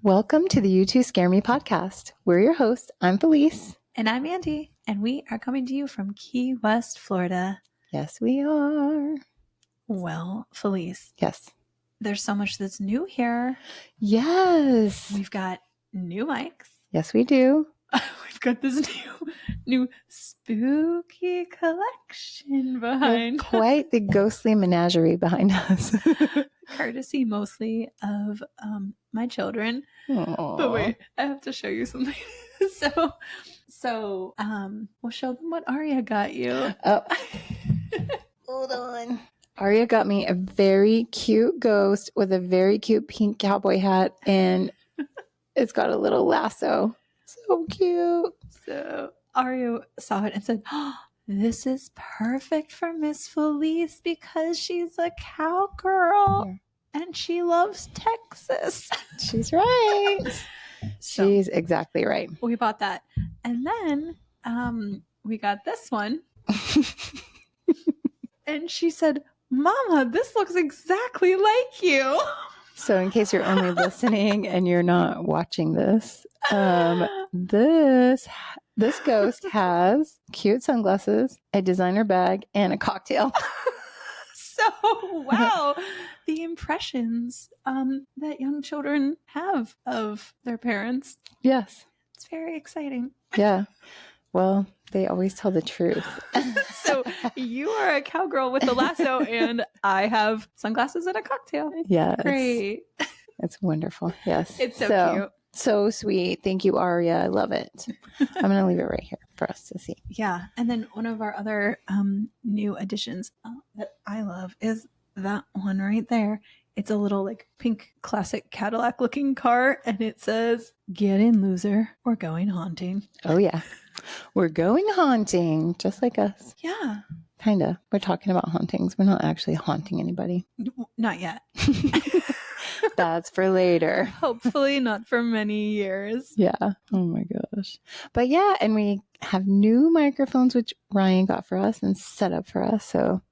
Welcome to the You Two Scare Me podcast. We're your hosts. I'm Felice. And I'm Andy, and we are coming to you from Key West, Florida. Yes, we are. Well, Felice. Yes. There's so much that's new here. Yes. We've got new mics. Yes, we do. We've got this new spooky collection behind. Quite the ghostly menagerie behind us. Courtesy mostly of my children. Aww. But wait, I have to show you something. So we'll show them what Aria got you. Oh. Hold on. Aria got me a very cute ghost with a very cute pink cowboy hat, and it's got a little lasso. So cute. So Aria saw it and said, "Oh, this is perfect for Miss Felice because she's a cowgirl and she loves Texas." She's right. She's exactly right. We bought that. And then we got this one. And she said, "Mama, this looks exactly like you." So in case you're only listening and you're not watching this, this ghost has cute sunglasses, a designer bag, and a cocktail. So, wow, the impressions that young children have of their parents. Yes. It's very exciting. Yeah. Well, they always tell the truth. So you are a cowgirl with the lasso and I have sunglasses and a cocktail. Yeah. Great. It's wonderful. Yes. It's so cute. So sweet. Thank you, Aria. I love it. I'm going to leave it right here for us to see. Yeah. And then one of our other new additions that I love is that one right there. It's a little like pink classic Cadillac looking car and it says, "Get in, loser. We're going haunting." Oh, yeah. We're going haunting, just like us. Yeah. Kind of. We're talking about hauntings. We're not actually haunting anybody. Not yet. That's for later. Hopefully not for many years. Yeah. Oh my gosh. But yeah, and we have new microphones, which Ryan got for us and set up for us. So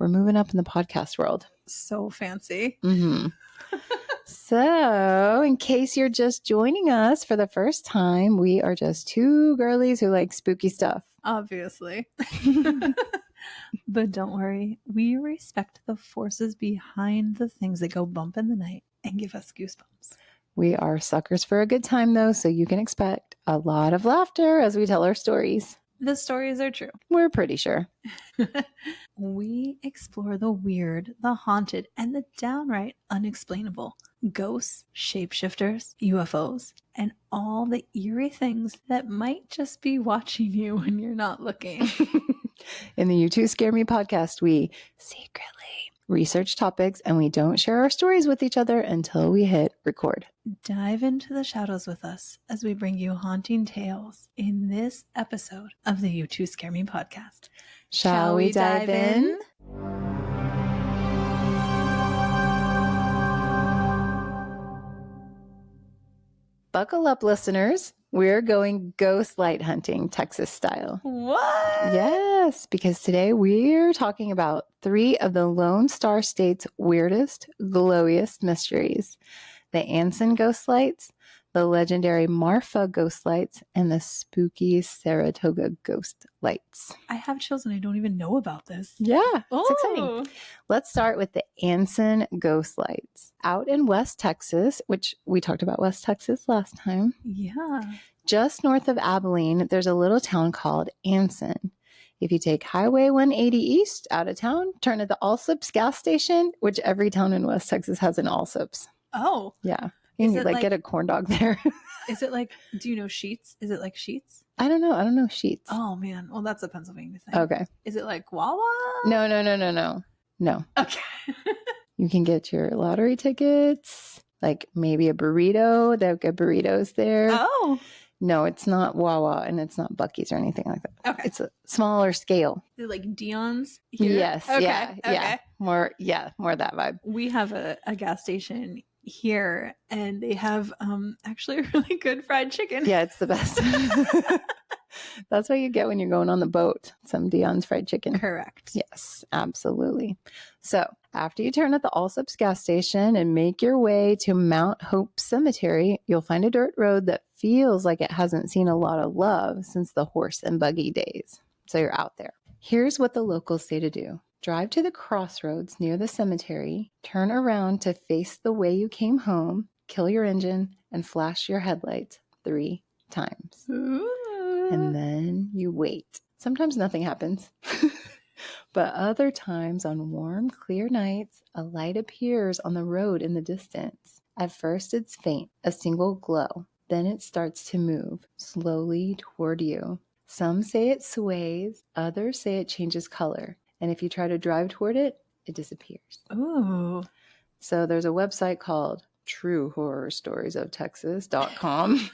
we're moving up in the podcast world. So fancy. Mm-hmm. So in case you're just joining us for the first time, we are just two girlies who like spooky stuff. Obviously. But don't worry. We respect the forces behind the things that go bump in the night and give us goosebumps. We are suckers for a good time, though, so you can expect a lot of laughter as we tell our stories. The stories are true. We're pretty sure. We explore the weird, the haunted, and the downright unexplainable. Ghosts, shapeshifters, UFOs, and all the eerie things that might just be watching you when you're not looking. In the You Two Scare Me podcast, we secretly research topics and we don't share our stories with each other until we hit record. Dive into the shadows with us as we bring you haunting tales in this episode of the You Two Scare Me podcast. Shall we dive in? Buckle up, listeners. We're going ghost light hunting, Texas style. What? Yes, because today we're talking about 3 of the Lone Star State's weirdest, glowiest mysteries. The Anson Ghost Lights, the legendary Marfa Ghost Lights, and the spooky Saratoga Ghost Lights. I have chills and I don't even know about this. Yeah, it's exciting. Let's start with the Anson Ghost Lights. Out in West Texas, which we talked about West Texas last time. Yeah. Just north of Abilene, there's a little town called Anson. If you take Highway 180 east out of town, turn at the Allsup's gas station, which every town in West Texas has an Allsup's. Oh. Yeah. You can get a corn dog there. Is it like, do you know Sheets? Is it like Sheets? I don't know Sheets. Oh, man. Well, that's a Pennsylvania thing. Okay. Is it like Wawa? No. Okay. You can get your lottery tickets, like maybe a burrito. They'll get burritos there. Oh. No, it's not Wawa and it's not Buc-ee's or anything like that. Okay. It's a smaller scale. Is it like Dion's here? Yes. Okay. Yeah. Okay. Yeah. More that vibe. We have a gas station here and they have actually really good fried chicken. Yeah, it's the best. That's what you get when you're going on the boat. Some Dion's fried chicken. Correct. Yes, absolutely. So After you turn at the Allsup's gas station and make your way to Mount Hope Cemetery, you'll find a dirt road that feels like it hasn't seen a lot of love since the horse and buggy days. So you're out there. Here's what the locals say to do. Drive to the crossroads near the cemetery, turn around to face the way you came home, kill your engine, and flash your headlights 3 times. Ooh. And then you wait. Sometimes nothing happens. But other times on warm, clear nights, a light appears on the road in the distance. At first it's faint, a single glow. Then it starts to move slowly toward you. Some say it sways, others say it changes color. And if you try to drive toward it, it disappears. Ooh. So there's a website called truehorrorstoriesoftexas.com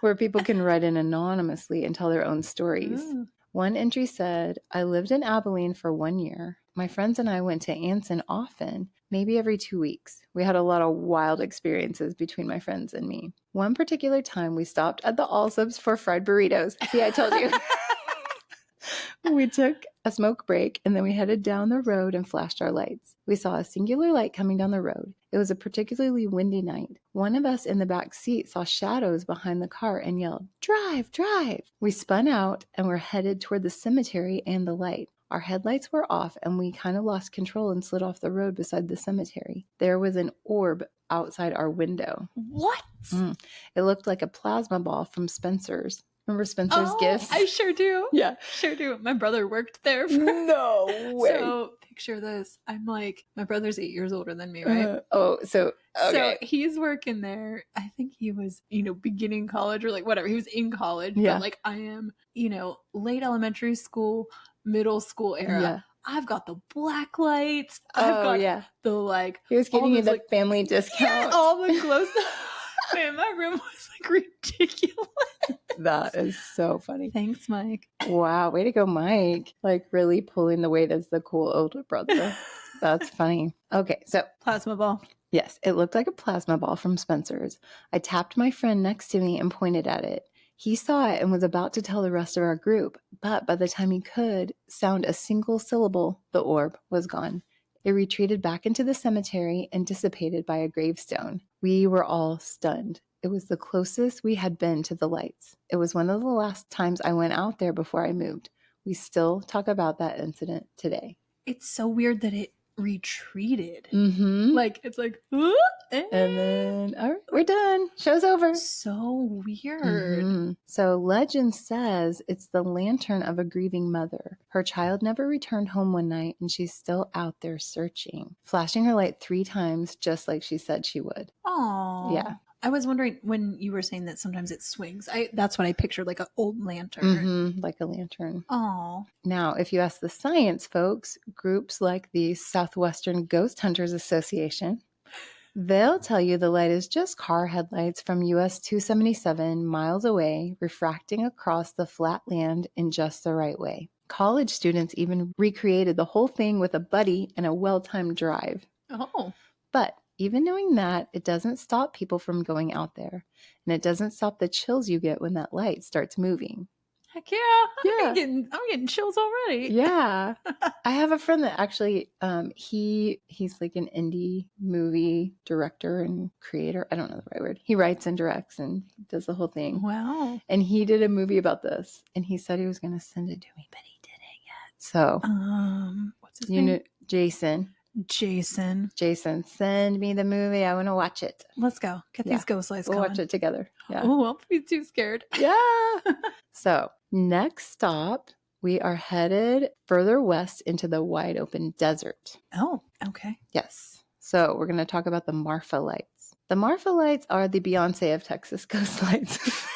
where people can write in anonymously and tell their own stories. Ooh. One entry said, I lived in Abilene for 1 year. My friends and I went to Anson often, maybe every 2 weeks. We had a lot of wild experiences between my friends and me. One particular time we stopped at the Allsup's for fried burritos. See, I told you. We took a smoke break and then we headed down the road and flashed our lights. We saw a singular light coming down the road. It was a particularly windy night. One of us in the back seat saw shadows behind the car and yelled, "Drive, drive!" We spun out and were headed toward the cemetery and the light. Our headlights were off and we kind of lost control and slid off the road beside the cemetery. There was an orb outside our window. What? It looked like a plasma ball from Spencer's. Remember Spencer's Gifts? I sure do. Yeah. Sure do. My brother worked there. No way. So picture this. I'm like, my brother's 8 years older than me, right? Okay. So he's working there. I think he was, beginning college or like whatever. He was in college. Yeah. But like I am, late elementary school, middle school era. Yeah. I've got the black lights. I've got the like. He was giving you the like, family discount. Yeah, all the glow stuff. Man, my room was like ridiculous. That is so funny. Thanks, Mike. Wow. Way to go, Mike. Like really pulling the weight as the cool older brother. That's funny. Okay. So plasma ball. Yes. It looked like a plasma ball from Spencer's. I tapped my friend next to me and pointed at it. He saw it and was about to tell the rest of our group, but by the time he could sound a single syllable, the orb was gone. It retreated back into the cemetery and dissipated by a gravestone. We were all stunned. It was the closest we had been to the lights. It was one of the last times I went out there before I moved. We still talk about that incident today. It's so weird that it retreated. Mm-hmm. Like, it's like, and then, all right, we're done. Show's over. So weird. Mm-hmm. So legend says it's the lantern of a grieving mother. Her child never returned home one night and she's still out there searching, flashing her light 3 times just like she said she would. Oh, yeah. I was wondering when you were saying that sometimes it swings. That's what I pictured, like an old lantern. Mm-hmm, like a lantern. Oh. Now, if you ask the science folks, groups like the Southwestern Ghost Hunters Association, they'll tell you the light is just car headlights from US 277 miles away, refracting across the flat land in just the right way. College students even recreated the whole thing with a buddy and a well-timed drive. Oh. But even knowing that, it doesn't stop people from going out there. And it doesn't stop the chills you get when that light starts moving. Heck yeah. I'm getting chills already. Yeah. I have a friend that actually, he's like an indie movie director and creator. I don't know the right word. He writes and directs and does the whole thing. Wow. And he did a movie about this. And he said he was going to send it to me, but he didn't yet. So, what's his name? Jason, send me the movie. I want to watch it. Let's go. Get these ghost lights We'll going. watch it together. Yeah. Oh, I'll be too scared. Yeah. So next stop, we are headed further west into the wide open desert. Oh, okay. Yes. So we're going to talk about the Marfa Lights. The Marfa Lights are the Beyonce of Texas Ghost Lights.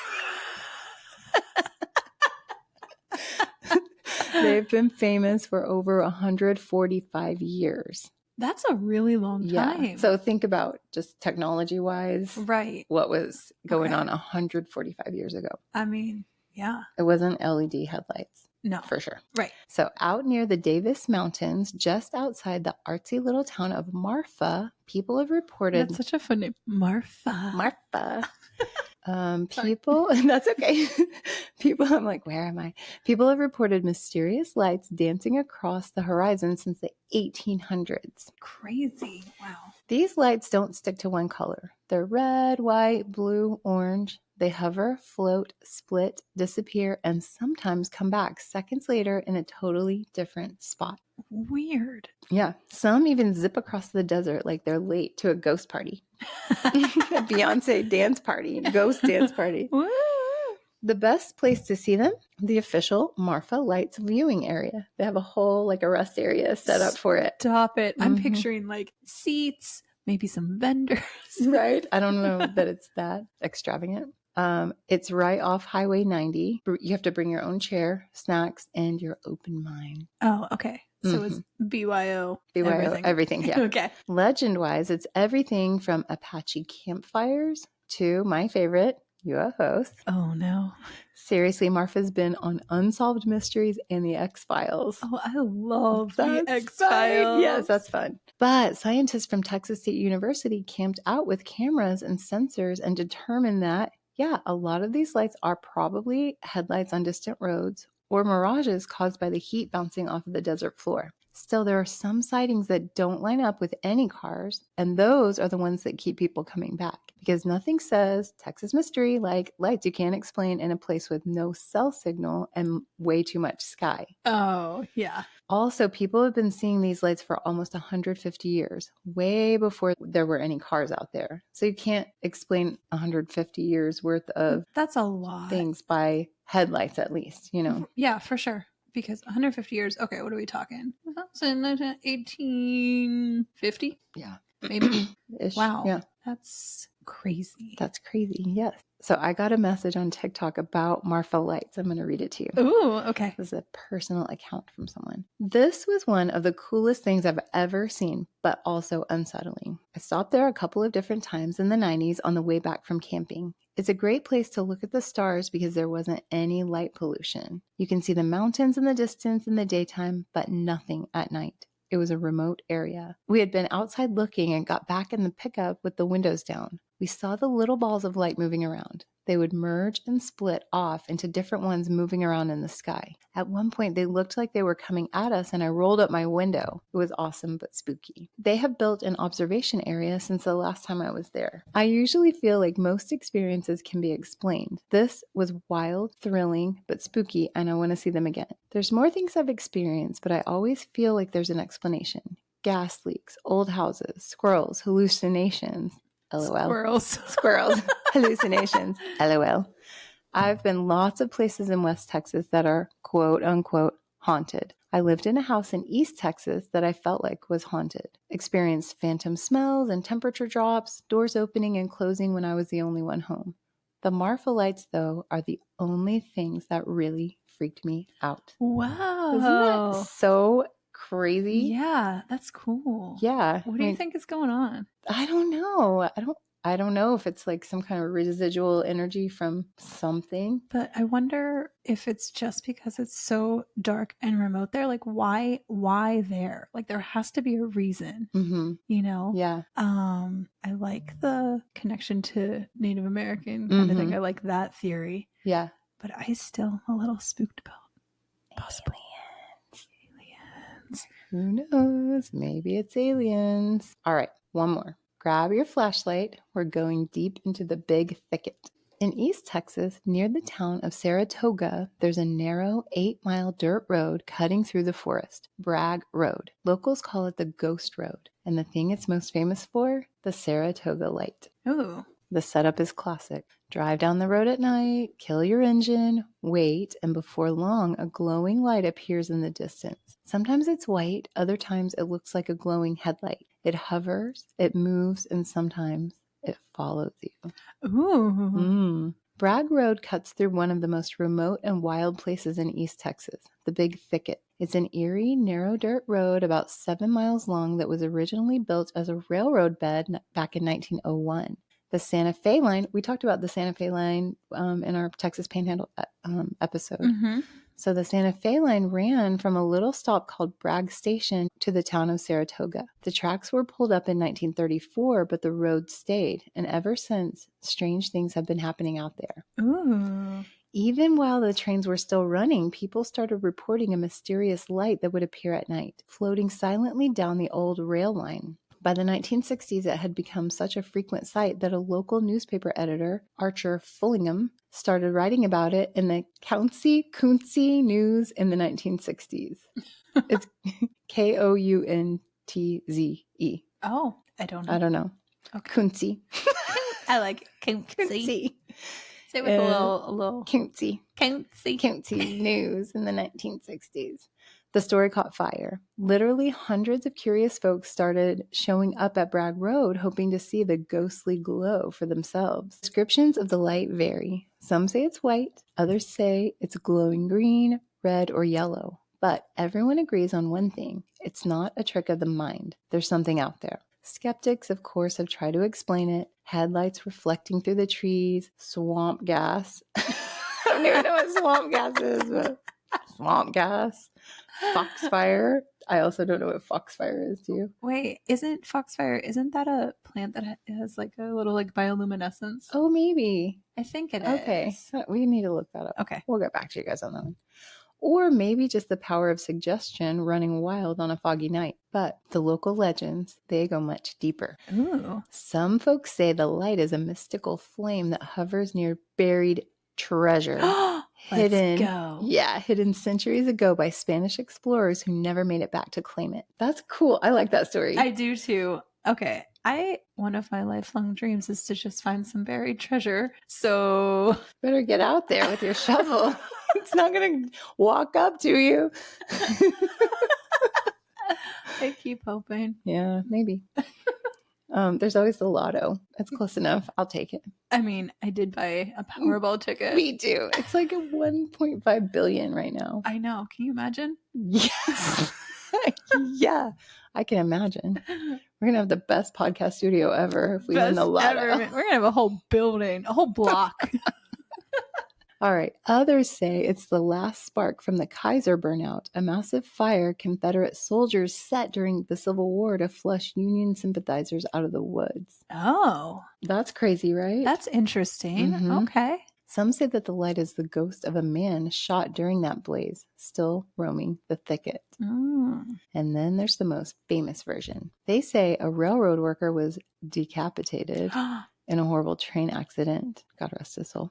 They've been famous for over 145 years. That's a really long time. Yeah. So think about just technology-wise, right? What was going on 145 years ago. I mean, yeah. It wasn't LED headlights. No. For sure. Right. So out near the Davis Mountains, just outside the artsy little town of Marfa, people have reported... That's such a fun name. Marfa. Marfa. People, that's okay. People, I'm like, where am I? People have reported mysterious lights dancing across the horizon since the 1800s. Crazy. Wow. These lights don't stick to one color. They're red, white, blue, orange. They hover, float, split, disappear, and sometimes come back seconds later in a totally different spot. Weird. Yeah. Some even zip across the desert like they're late to a ghost party. A Beyonce dance party, ghost dance party. Woo! The best place to see them, the official Marfa Lights viewing area. They have a whole like a rest area set up for it. Stop it. I'm Mhm. picturing like seats, maybe some vendors. Right? I don't know that it's that extravagant. It's right off Highway 90. You have to bring your own chair, snacks, and your open mind. Oh, okay. So it's BYO. BYO, everything, yeah. Okay. Legend-wise, it's everything from Apache campfires to my favorite, UFOs. Oh, no. Seriously, Marfa's been on Unsolved Mysteries and the X-Files. Oh, I love the That's X-Files. fun. Yes, that's fun. But scientists from Texas State University camped out with cameras and sensors and determined that, yeah, a lot of these lights are probably headlights on distant roads or mirages caused by the heat bouncing off of the desert floor. Still, there are some sightings that don't line up with any cars, and those are the ones that keep people coming back because nothing says Texas mystery like lights you can't explain in a place with no cell signal and way too much sky. Oh, yeah. Also, people have been seeing these lights for almost 150 years, way before there were any cars out there. So you can't explain 150 years worth of That's a lot. things by headlights, at least, you know. Yeah, for sure. Because 150 years, okay, what are we talking? That's in 1850? Yeah. Maybe. Ish. Wow. Yeah. That's crazy. That's crazy. Yes. So I got a message on TikTok about Marfa Lights. I'm going to read it to you. Ooh, okay. This is a personal account from someone. This was one of the coolest things I've ever seen, but also unsettling. I stopped there a couple of different times in the 90s on the way back from camping. It's a great place to look at the stars because there wasn't any light pollution. You can see the mountains in the distance in the daytime, but nothing at night. It was a remote area. We had been outside looking and got back in the pickup with the windows down. We saw the little balls of light moving around. They would merge and split off into different ones moving around in the sky. At one point, they looked like they were coming at us, and I rolled up my window. It was awesome but spooky. They have built an observation area since the last time I was there. I usually feel like most experiences can be explained. This was wild, thrilling, but spooky, and I want to see them again. There's more things I've experienced, but I always feel like there's an explanation. Gas leaks, old houses, squirrels, hallucinations. LOL. Squirrels. Hallucinations. LOL. I've been lots of places in West Texas that are quote unquote haunted. I lived in a house in East Texas that I felt like was haunted. Experienced phantom smells and temperature drops, doors opening and closing when I was the only one home. The Marfa Lights, though, are the only things that really freaked me out. Wow. Isn't that so crazy? Yeah, that's cool. Yeah. What do you think is going on? I don't know. I don't know if it's like some kind of residual energy from something. But I wonder if it's just because it's so dark and remote there. Like, why there? Like, there has to be a reason, you know? Yeah. I like the connection to Native American kind of thing. I like that theory. Yeah. But I still am a little spooked about possibly aliens. Who knows? Maybe it's aliens. All right. One more. Grab your flashlight. We're going deep into the Big Thicket. In East Texas, near the town of Saratoga, there's a narrow 8-mile dirt road cutting through the forest, Bragg Road. Locals call it the Ghost Road, and the thing it's most famous for, the Saratoga Light. Ooh. The setup is classic. Drive down the road at night, kill your engine, wait, and before long, a glowing light appears in the distance. Sometimes it's white, other times it looks like a glowing headlight. It hovers, it moves, and sometimes it follows you. Ooh. Bragg Road cuts through one of the most remote and wild places in East Texas, the Big Thicket. It's an eerie, narrow dirt road about 7 miles long that was originally built as a railroad bed back in 1901. The Santa Fe line, we talked about the Santa Fe line in our Texas Panhandle episode. So the Santa Fe line ran from a little stop called Bragg Station to the town of Saratoga. The tracks were pulled up in 1934, but the road stayed. And ever since, strange things have been happening out there. Ooh. Even while the trains were still running, people started reporting a mysterious light that would appear at night, floating silently down the old rail line. By the 1960s, it had become such a frequent sight that a local newspaper editor, Archer Fullingham, started writing about it in the County News in the 1960s. It's Kountze. Oh, I don't know. I don't know. Okay. County. I like it. County. Say it with a little County. County News in the 1960s. The story caught fire. Literally hundreds of curious folks started showing up at Bragg Road hoping to see the ghostly glow for themselves. Descriptions of the light vary. Some say it's white, others say it's glowing green, red, or yellow. But everyone agrees on one thing. It's not a trick of the mind. There's something out there. Skeptics, of course, have tried to explain it. Headlights reflecting through the trees, swamp gas. I don't even know what swamp gas is, but swamp gas. Foxfire. I also don't know what foxfire is, do you? Wait, isn't that a plant that has like a little like bioluminescence? Oh, maybe. I think it is. Okay. We need to look that up. Okay. We'll get back to you guys on that one. Or maybe just the power of suggestion running wild on a foggy night. But the local legends, they go much deeper. Ooh. Some folks say the light is a mystical flame that hovers near buried treasure. Let's go. Yeah, hidden centuries ago by Spanish explorers who never made it back to claim it. That's cool. I like that story. I do too. Okay. One of my lifelong dreams is to just find some buried treasure. So better get out there with your shovel. It's not going to walk up to you. I keep hoping. Yeah, maybe. There's always the lotto. That's close enough. I'll take it. I mean, I did buy a Powerball ticket. Me too. It's like a 1.5 billion right now. I know. Can you imagine? Yes. Yeah, I can imagine. We're going to have the best podcast studio ever if we win the lotto. We're going to have a whole building, a whole block. All right. Others say it's the last spark from the Kaiser burnout, a massive fire Confederate soldiers set during the Civil War to flush Union sympathizers out of the woods. Oh. That's crazy, right? That's interesting. Mm-hmm. Okay. Some say that the light is the ghost of a man shot during that blaze, still roaming the thicket. Mm. And then there's the most famous version. They say a railroad worker was decapitated in a horrible train accident. God rest his soul.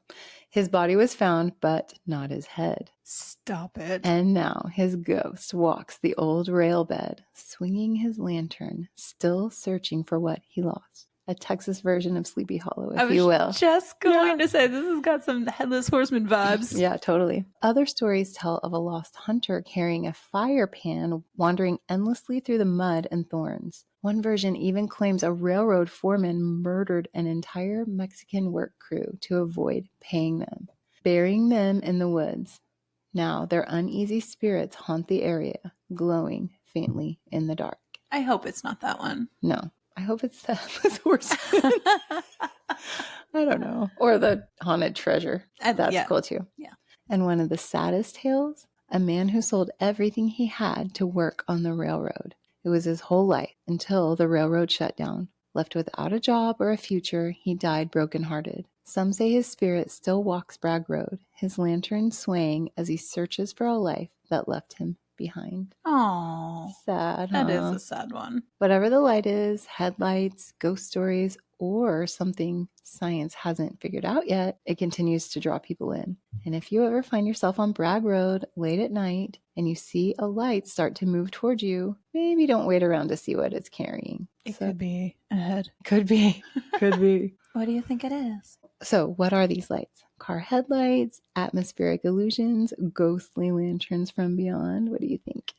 His body was found, but not his head. Stop it. And now his ghost walks the old rail bed, swinging his lantern, still searching for what he lost. A Texas version of Sleepy Hollow, if you will. I was just going to say, this has got some Headless Horseman vibes. Yeah, totally. Other stories tell of a lost hunter carrying a fire pan, wandering endlessly through the mud and thorns. One version even claims a railroad foreman murdered an entire Mexican work crew to avoid paying them, burying them in the woods. Now their uneasy spirits haunt the area, glowing faintly in the dark. I hope it's not that one. No. I hope it's the Headless Horseman. I don't know. Or the haunted treasure. That's cool too. Yeah. And one of the saddest tales, a man who sold everything he had to work on the railroad. It was his whole life until the railroad shut down. Left without a job or a future, he died brokenhearted. Some say his spirit still walks Bragg Road, his lantern swaying as he searches for a life that left him behind. Oh, sad, that is a sad one. Whatever the light is, headlights, ghost stories, or something science hasn't figured out yet, it continues to draw people in. And if you ever find yourself on Bragg Road late at night and you see a light start to move towards you, maybe don't wait around to see what it's carrying. It could be a head. Could be. Could be. What do you think it is? So what are these lights? Car headlights, atmospheric illusions, ghostly lanterns from beyond. What do you think?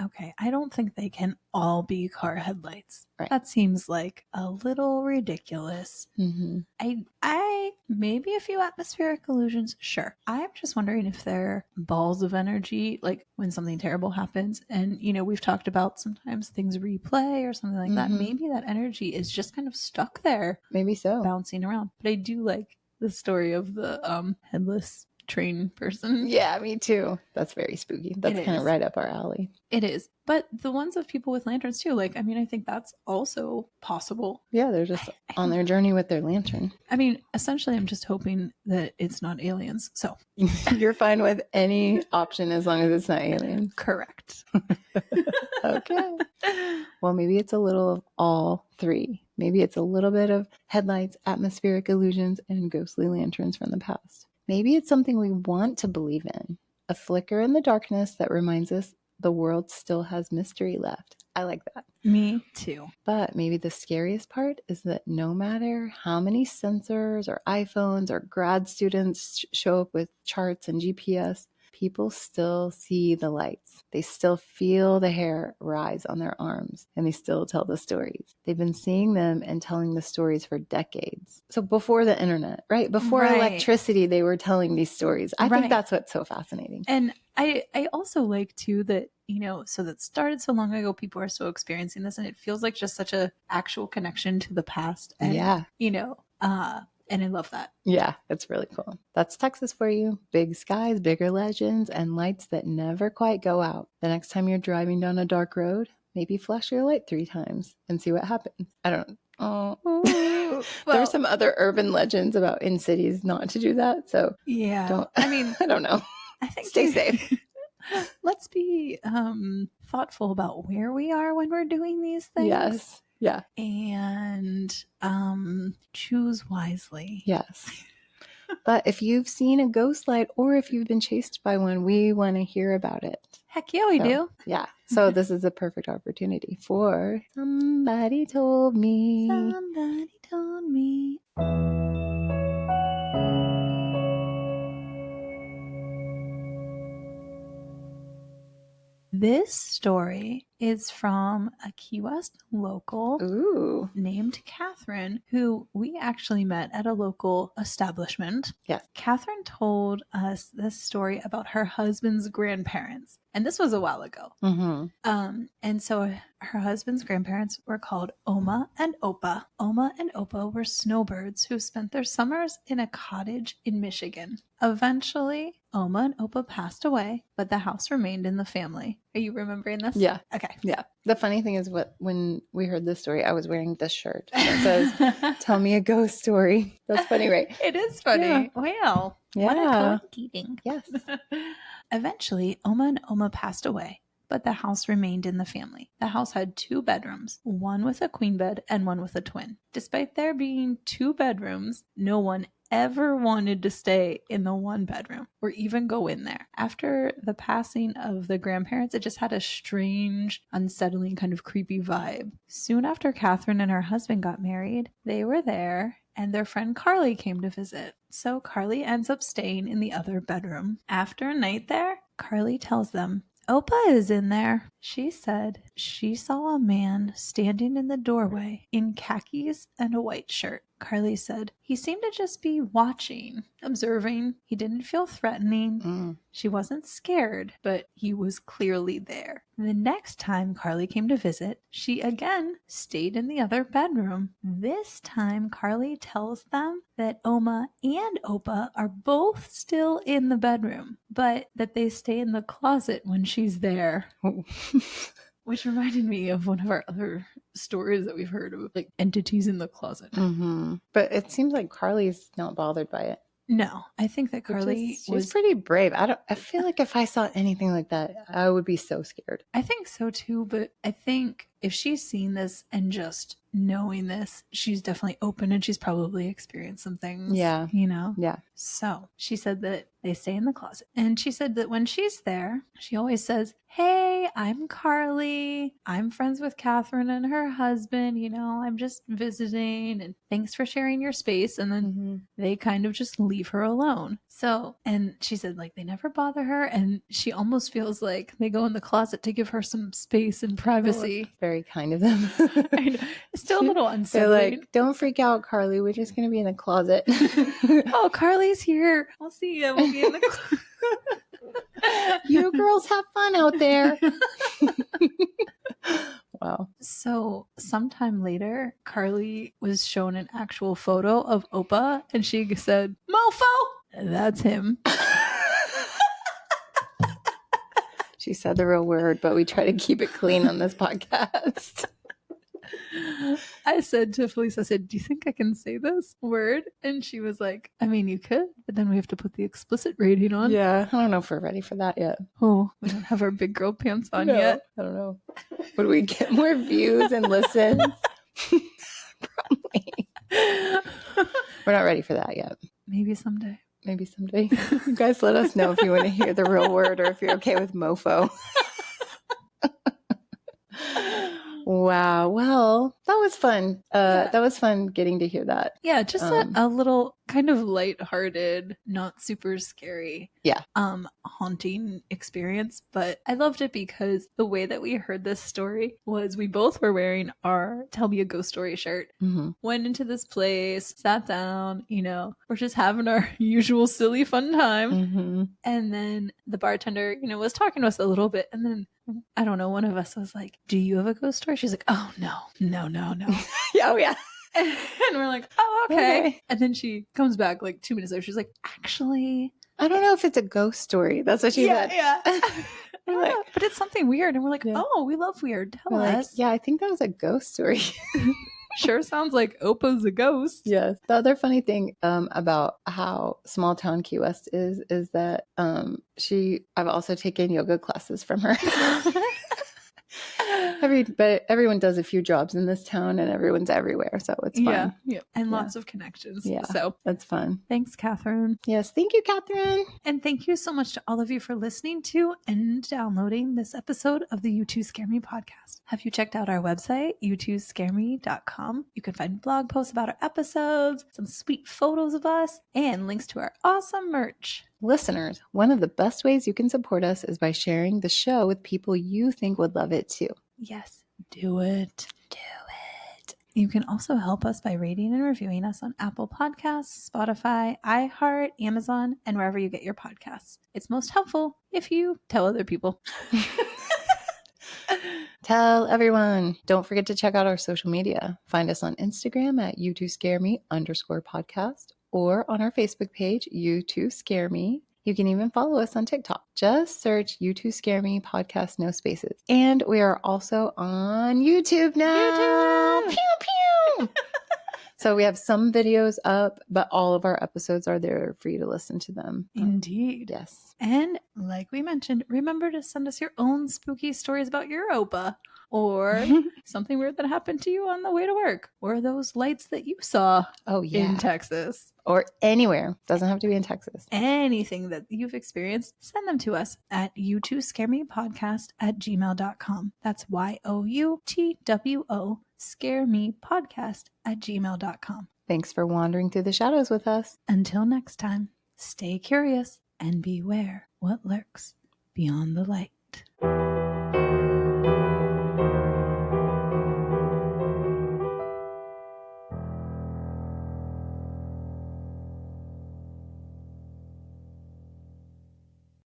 Okay, I don't think they can all be car headlights. Right. That seems like a little ridiculous. Mm-hmm. I maybe a few atmospheric illusions, sure. I'm just wondering if they're balls of energy, like when something terrible happens, and we've talked about sometimes things replay or something like that. Maybe that energy is just kind of stuck there. Maybe so. Bouncing around. But I do like the story of the headless train person. Yeah, me too. That's very spooky. That's kind of is. right up our alley. It is. But the ones of people with lanterns too, like, I mean, I think that's also possible. Yeah, they're just on their journey with their lantern. I mean, essentially, I'm just hoping that it's not aliens. So You're fine with any option as long as it's not aliens. correct. Okay. Well, maybe it's a little of all three. Maybe it's a little bit of headlights, atmospheric illusions, and ghostly lanterns from the past. Maybe it's something we want to believe in. A flicker in the darkness that reminds us the world still has mystery left. I like that. Me too. But maybe the scariest part is that no matter how many sensors or iPhones or grad students show up with charts and GPS, people still see the lights. They still feel the hair rise on their arms, and they still tell the stories. They've been seeing them and telling the stories for decades. So before the internet, right? Before electricity, they were telling these stories. I think that's what's so fascinating. And I also like too that, you know, so that started so long ago, people are still experiencing this, and it feels like just such a actual connection to the past. And, you know, and I love that. Yeah, it's really cool. That's Texas for you. Big skies, bigger legends, and lights that never quite go out. The next time you're driving down a dark road, maybe flash your light 3 times and see what happens. I don't know. Well, there's some other urban legends about in cities not to do that. So yeah, I mean, I don't know. I think stay safe. Let's be thoughtful about where we are when we're doing these things. Yes. Yeah. And choose wisely. Yes. But if you've seen a ghost light or if you've been chased by one, we want to hear about it. Heck yeah, we do. Yeah. So this is a perfect opportunity for Somebody Told Me. Somebody told me. This story is from a Key West local named Catherine, who we actually met at a local establishment. Yes. Catherine told us this story about her husband's grandparents. And this was a while ago. And so her husband's grandparents were called Oma and Opa. Oma and Opa were snowbirds who spent their summers in a cottage in Michigan. Eventually, Oma and Opa passed away, but the house remained in the family. Are you remembering this? Yeah. Okay. Yeah. The funny thing is when we heard this story, I was wearing this shirt that says, "Tell me a ghost story." That's funny, right? It is funny. Yeah. Wow. Yeah. What a coincidence. Yes. Eventually, Oma and Oma passed away, but the house remained in the family. The house had 2 bedrooms, one with a queen bed and one with a twin. Despite there being 2 bedrooms, no one ever wanted to stay in the 1 bedroom or even go in there. After the passing of the grandparents, it just had a strange, unsettling, kind of creepy vibe. Soon after Catherine and her husband got married, they were there and their friend Carly came to visit. So Carly ends up staying in the other bedroom. After a night there, Carly tells them, Opa is in there. She said she saw a man standing in the doorway in khakis and a white shirt. Carly said he seemed to just be watching, observing. He didn't feel threatening. She wasn't scared, but he was clearly there. The next time Carly came to visit, she again stayed in the other bedroom. This time, Carly tells them that Oma and Opa are both still in the bedroom, but that they stay in the closet when she's there. Which reminded me of one of our other stories that we've heard of, like entities in the closet. But it seems like Carly's not bothered by it. No, I think that Carly was pretty brave. I feel like if I saw anything like that, I would be so scared. I think so too, but I think if she's seen this and just knowing this, she's definitely open and she's probably experienced some things. Yeah. You know? Yeah. So she said that they stay in the closet. And she said that when she's there, she always says, hey, I'm Carly. I'm friends with Catherine and her husband. You know, I'm just visiting and thanks for sharing your space. And then they kind of just leave her alone. So, and she said like they never bother her. And she almost feels like they go in the closet to give her some space and privacy. Oh, very kind of them. I know. It's still a little unsettling. They're like, don't freak out, Carly. We're just going to be in the closet. Oh, Carly's here. I'll see you. We'll be in the closet. You girls have fun out there. Wow. So sometime later, Carly was shown an actual photo of Opa and she said, Mofo! That's him. She said the real word, but we try to keep it clean on this podcast. I said to Felice, I said, do you think I can say this word? And she was like, I mean, you could, but then we have to put the explicit rating on. Yeah, I don't know if we're ready for that yet. Oh, we don't have our big girl pants on yet. I don't know. Would we get more views and listens? Probably. We're not ready for that yet. Maybe someday. Maybe someday. You guys let us know if you want to hear the real word or if you're okay with mofo. Wow. Well, that was fun. That was fun getting to hear that. Yeah, just a little kind of lighthearted, not super scary, haunting experience. But I loved it because the way that we heard this story was we both were wearing our Tell Me a Ghost Story shirt. Mm-hmm. Went into this place, sat down, we're just having our usual silly fun time. Mm-hmm. And then the bartender, was talking to us a little bit. And then I don't know, one of us was like, do you have a ghost story? She's like, oh, no. Yeah, oh, yeah. And we're like, oh, okay. And then she comes back like 2 minutes later. She's like, actually, I don't know if it's a ghost story. That's what she said. Yeah. We're like, but it's something weird. And we're like, oh, we love weird. Tell us. Yeah, I think that was a ghost story. Sure sounds like Opa's a ghost. Yes. The other funny thing about how small town Key West is that I've also taken yoga classes from her. But everyone does a few jobs in this town and everyone's everywhere. So it's fun. Yeah. And lots of connections. Yeah. So that's fun. Thanks, Catherine. Yes. Thank you, Catherine. And thank you so much to all of you for listening to and downloading this episode of the You Two Scare Me podcast. Have you checked out our website, you2scareme.com? You can find blog posts about our episodes, some sweet photos of us, and links to our awesome merch. Listeners, one of the best ways you can support us is by sharing the show with people you think would love it too. Yes, do it. You can also help us by rating and reviewing us on Apple Podcasts, Spotify, iHeart, Amazon, and wherever you get your podcasts. It's most helpful if you tell other people. Tell everyone. Don't forget to check out our social media. Find us on Instagram at you2scareme_podcast or on our Facebook page, You Two Scare Me. You can even follow us on TikTok. Just search You Two Scare Me podcast, no spaces. And we are also on YouTube now. Pew, pew. So we have some videos up, but all of our episodes are there for you to listen to them. Indeed. Yes. And like we mentioned, remember to send us your own spooky stories about your Opa or something weird that happened to you on the way to work or those lights that you saw in Texas. Or anywhere. Doesn't have to be in Texas. Anything that you've experienced, send them to us at you2scaremepodcast@gmail.com. That's YOUTWO scaremepodcast@gmail.com. Thanks for wandering through the shadows with us. Until next time, stay curious and beware what lurks beyond the light.